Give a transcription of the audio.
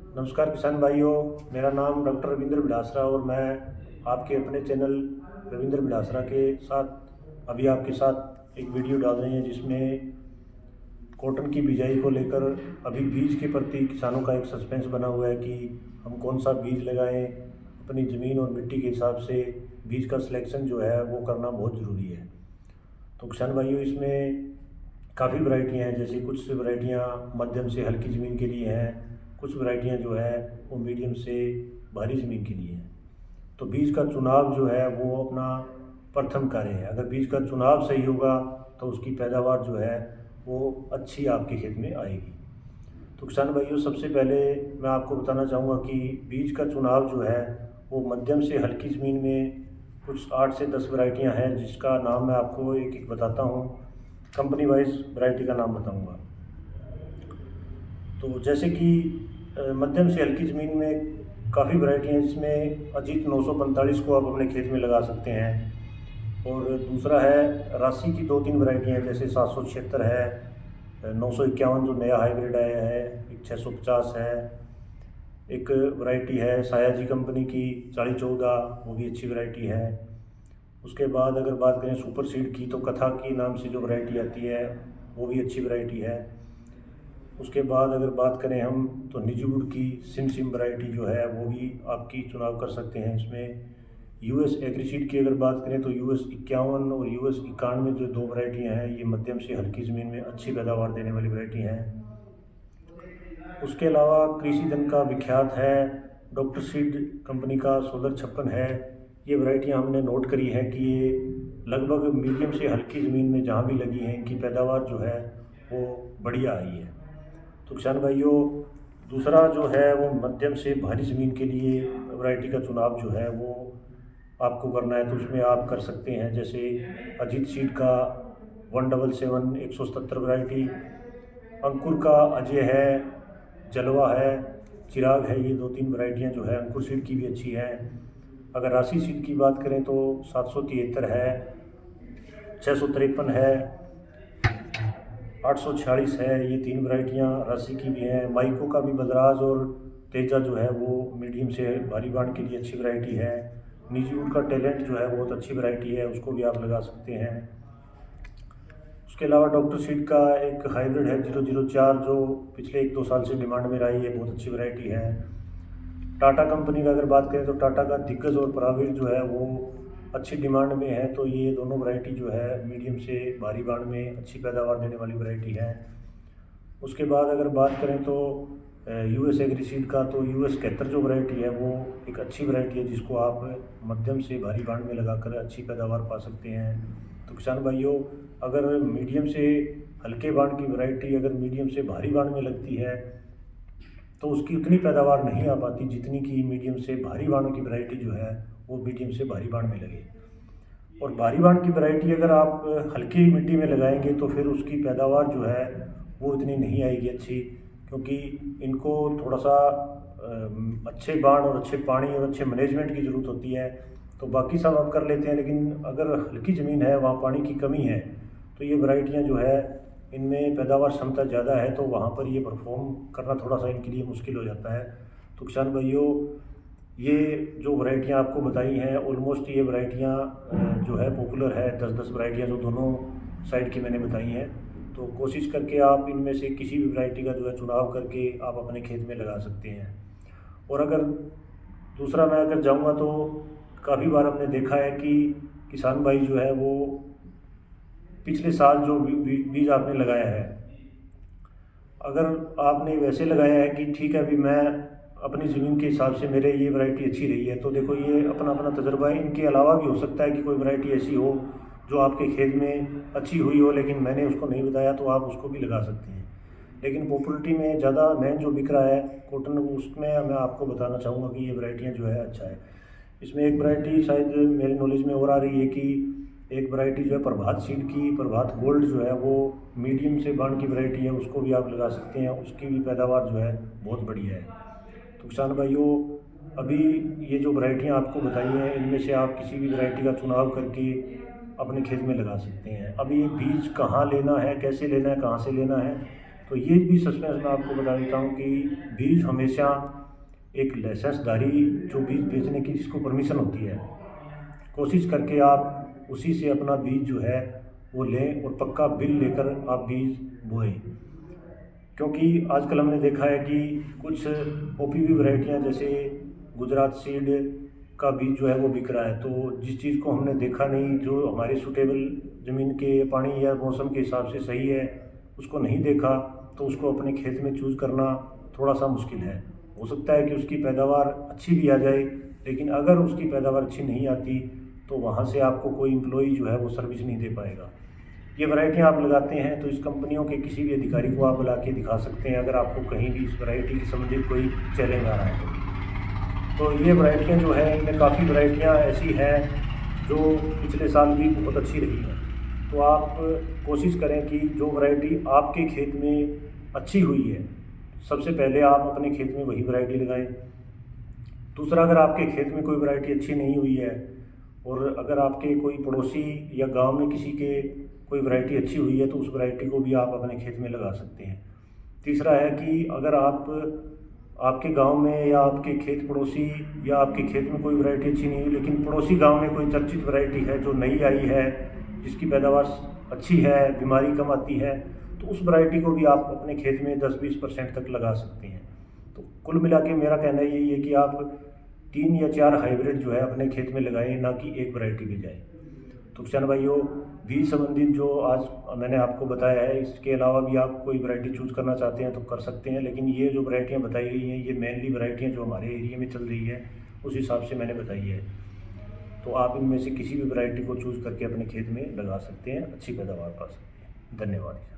नमस्कार किसान भाइयों। मेरा नाम डॉक्टर रविंद्र बिडासरा और मैं आपके अपने चैनल रविंद्र बिडासरा के साथ अभी आपके साथ एक वीडियो डाल रहे हैं जिसमें कॉटन की बिजाई को लेकर अभी बीज के प्रति किसानों का एक सस्पेंस बना हुआ है कि हम कौन सा बीज लगाएं। अपनी ज़मीन और मिट्टी के हिसाब से बीज का सिलेक्शन जो है वो करना बहुत ज़रूरी है। तो किसान भाइयों, इसमें काफ़ी वैरायटियाँ हैं। जैसे कुछ वैरायटियाँ मध्यम से हल्की ज़मीन के लिए हैं, कुछ वैरायटियाँ जो है वो मीडियम से भारी ज़मीन के लिए हैं। तो बीज का चुनाव जो है वो अपना प्रथम कार्य है। अगर बीज का चुनाव सही होगा तो उसकी पैदावार जो है वो अच्छी आपके खेत में आएगी। तो किसान भाइयों, सबसे पहले मैं आपको बताना चाहूँगा कि बीज का चुनाव जो है वो मध्यम से हल्की ज़मीन में कुछ 8 से 10 वैरायटियाँ हैं, जिसका नाम मैं आपको एक एक बताता हूँ। कंपनी वाइज वैरायटी का नाम बताऊँगा। तो जैसे कि मध्यम से हल्की ज़मीन में काफ़ी वैरायटी हैं, जिसमें अजीत 945 को आप अपने खेत में लगा सकते हैं। और दूसरा है राशि की 2-3 वैरायटी हैं, जैसे 776 है, 951 जो नया हाइब्रिड आया है, एक 650 है, एक वैरायटी है सायाजी कंपनी की 4014, वो भी अच्छी वैरायटी है। उसके बाद अगर बात करें सुपर सीड की, तो कथा की नाम से जो वैरायटी आती है वो भी अच्छी वैरायटी है। उसके बाद अगर बात करें हम तो निजीवुड की सिम वैरायटी जो है वो भी आपकी चुनाव कर सकते हैं। इसमें यूएस एग्रीसीड की अगर बात करें तो यूएस 51 और यूएस 91 जो दो वैरायटियाँ हैं, ये मध्यम से हल्की ज़मीन में अच्छी पैदावार देने वाली वैरायटी हैं। उसके अलावा कृषि धन का विख्यात है डॉक्टर सीड कंपनी का 1656 है। ये वैरायटियाँ हमने नोट करी है कि ये लगभग मीडियम से हल्की ज़मीन में जहाँ भी लगी हैं, इनकी पैदावार जो है वो बढ़िया आई है। तो किसान भाइयों, दूसरा जो है वो मध्यम से भारी ज़मीन के लिए वैरायटी का चुनाव जो है वो आपको करना है। तो उसमें आप कर सकते हैं जैसे अजीत सीड का 177 177 वैरायटी, अंकुर का अजय है, जलवा है, चिराग है। ये 2-3 वैरायटियाँ जो है अंकुर सीड की भी अच्छी हैं। अगर राशि सीड की बात करें तो 773 है, 653 है, 846 है। ये 3 वैरायटियाँ राशि की भी हैं। माइको का भी बलराज और तेजा जो है वो मीडियम से भारी बाण के लिए अच्छी वैरायटी है। निजीवुड का टैलेंट जो है बहुत अच्छी वैरायटी है, उसको भी आप लगा सकते हैं। उसके अलावा डॉक्टर सीड का एक हाइब्रिड है 004, जो पिछले 1-2 साल से डिमांड में रही है, बहुत अच्छी वैरायटी है। टाटा कंपनी का अगर बात करें तो टाटा का दिग्गज और परावीर जो है वो अच्छी डिमांड में है। तो ये दोनों वैरायटी जो है मीडियम से भारी बाण में अच्छी पैदावार देने वाली वैरायटी है। उसके बाद अगर बात करें तो यूएस एग्रीसीड का तो यूएस 71 जो वैरायटी है वो एक अच्छी वैरायटी है, जिसको आप मध्यम से भारी बाण में लगाकर अच्छी पैदावार पा सकते हैं। तो किसान भाइयों, अगर मीडियम से हल्के बाण की वैरायटी अगर मीडियम से भारी बाण में लगती है तो उसकी उतनी पैदावार नहीं आ पाती जितनी कि मीडियम से भारी बाणों की वैरायटी जो है वो मीडियम से भारी बाण में लगे। और भारी बाण की वैरायटी अगर आप हल्की मिट्टी में लगाएंगे तो फिर उसकी पैदावार जो है वो इतनी नहीं आएगी अच्छी, क्योंकि इनको थोड़ा सा अच्छे बाण और अच्छे पानी और अच्छे मैनेजमेंट की ज़रूरत होती है। तो बाकी सब आप कर लेते हैं, लेकिन अगर हल्की ज़मीन है, वहाँ पानी की कमी है, तो ये वैरायटियाँ जो है इनमें पैदावार क्षमता ज़्यादा है, तो वहाँ पर ये परफॉर्म करना थोड़ा सा इनके लिए मुश्किल हो जाता है। तो किसान भाइयों, ये जो वैरायटियाँ आपको बताई हैं ऑलमोस्ट ये वैरायटियाँ जो है पॉपुलर है। 10-10 वैरायटियाँ जो दोनों साइड की मैंने बताई हैं। तो कोशिश करके आप इनमें से किसी भी वैरायटी का जो है चुनाव करके आप अपने खेत में लगा सकते हैं। और अगर दूसरा मैं अगर जाऊँगा तो काफ़ी बार हमने देखा है कि किसान भाई जो है वो पिछले साल जो बीज आपने लगाया है, अगर आपने वैसे लगाया है कि ठीक है अभी मैं अपनी ज़मीन के हिसाब से मेरे ये वैरायटी अच्छी रही है, तो देखो ये अपना अपना तजुर्बा है। इनके अलावा भी हो सकता है कि कोई वैरायटी ऐसी हो जो आपके खेत में अच्छी हुई हो, लेकिन मैंने उसको नहीं बताया, तो आप उसको भी लगा सकते हैं। लेकिन पॉपुलरिटी में ज़्यादा मेन जो बिक रहा है कॉटन, उसमें मैं आपको बताना चाहूँगा कि ये वैरायटियाँ जो है अच्छा है। इसमें एक वैरायटी शायद मेरे नॉलेज में और आ रही है कि एक वैरायटी जो है प्रभात सीड की, प्रभात गोल्ड जो है वो मीडियम से बाण की वैरायटी है, उसको भी आप लगा सकते हैं। उसकी भी पैदावार जो है बहुत बढ़िया है। तो किसान भाइयों, अभी ये जो वैरायटियाँ आपको बताई हैं, इनमें से आप किसी भी वैरायटी का चुनाव करके अपने खेत में लगा सकते हैं। अब ये बीज कहाँ लेना है, कैसे लेना है, कहाँ से लेना है, तो ये भी सस्पेंस मैं आपको बता देता हूँ कि बीज हमेशा एक लाइसेंसधारी जो बीज बेचने की जिसको परमिशन होती है, कोशिश करके आप उसी से अपना बीज जो है वो लें और पक्का बिल लेकर आप बीज बोएं। क्योंकि आजकल हमने देखा है कि कुछ ओपीवी वैरायटियाँ जैसे गुजरात सीड का बीज जो है वो बिक रहा है, तो जिस चीज़ को हमने देखा नहीं, जो हमारे सूटेबल ज़मीन के पानी या मौसम के हिसाब से सही है, उसको नहीं देखा, तो उसको अपने खेत में चूज़ करना थोड़ा सा मुश्किल है। हो सकता है कि उसकी पैदावार अच्छी भी आ जाए, लेकिन अगर उसकी पैदावार अच्छी नहीं आती तो वहाँ से आपको कोई एम्प्लॉई जो है वो सर्विस नहीं दे पाएगा। ये वैरायटियाँ आप लगाते हैं तो इस कंपनियों के किसी भी अधिकारी को आप बुला के दिखा सकते हैं, अगर आपको कहीं भी इस वैरायटी के संबंधित कोई चैलेंज आ रहा है तो ये वैरायटियाँ जो है इनमें काफ़ी वैरायटियाँ ऐसी हैं जो पिछले साल भी बहुत अच्छी रही हैं। तो आप कोशिश करें कि जो वैरायटी आपके खेत में अच्छी हुई है, सबसे पहले आप अपने खेत में वही वैरायटी लगाएं। दूसरा, अगर आपके खेत में कोई वैरायटी अच्छी नहीं हुई है और अगर आपके कोई पड़ोसी या गांव में किसी के कोई वैरायटी अच्छी हुई है तो उस वैरायटी को भी आप अपने खेत में लगा सकते हैं। तीसरा है कि अगर आपके गांव में या आपके खेत पड़ोसी या आपके खेत में कोई वैरायटी अच्छी नहीं हुई, लेकिन पड़ोसी गांव में कोई चर्चित वैरायटी है जो नई आई है, जिसकी पैदावार अच्छी है, बीमारी कम आती है, तो उस वैरायटी को भी आप अपने खेत में 10-20% तक लगा सकते हैं। तो कुल मिला के मेरा कहना यही है कि आप 3 या 4 हाइब्रिड जो है अपने खेत में लगाएं, ना कि एक वैरायटी पे जाएं। तो किसान भाइयों, बीज संबंधित जो आज मैंने आपको बताया है, इसके अलावा भी आप कोई वैरायटी चूज़ करना चाहते हैं तो कर सकते हैं, लेकिन ये जो वैरायटियाँ बताई गई हैं ये मेनली वैरायटियाँ जो हमारे एरिया में चल रही है उस हिसाब से मैंने बताई है। तो आप इनमें से किसी भी वैरायटी को चूज़ करके अपने खेत में लगा सकते हैं, अच्छी पैदावार पा सकते हैं। धन्यवाद।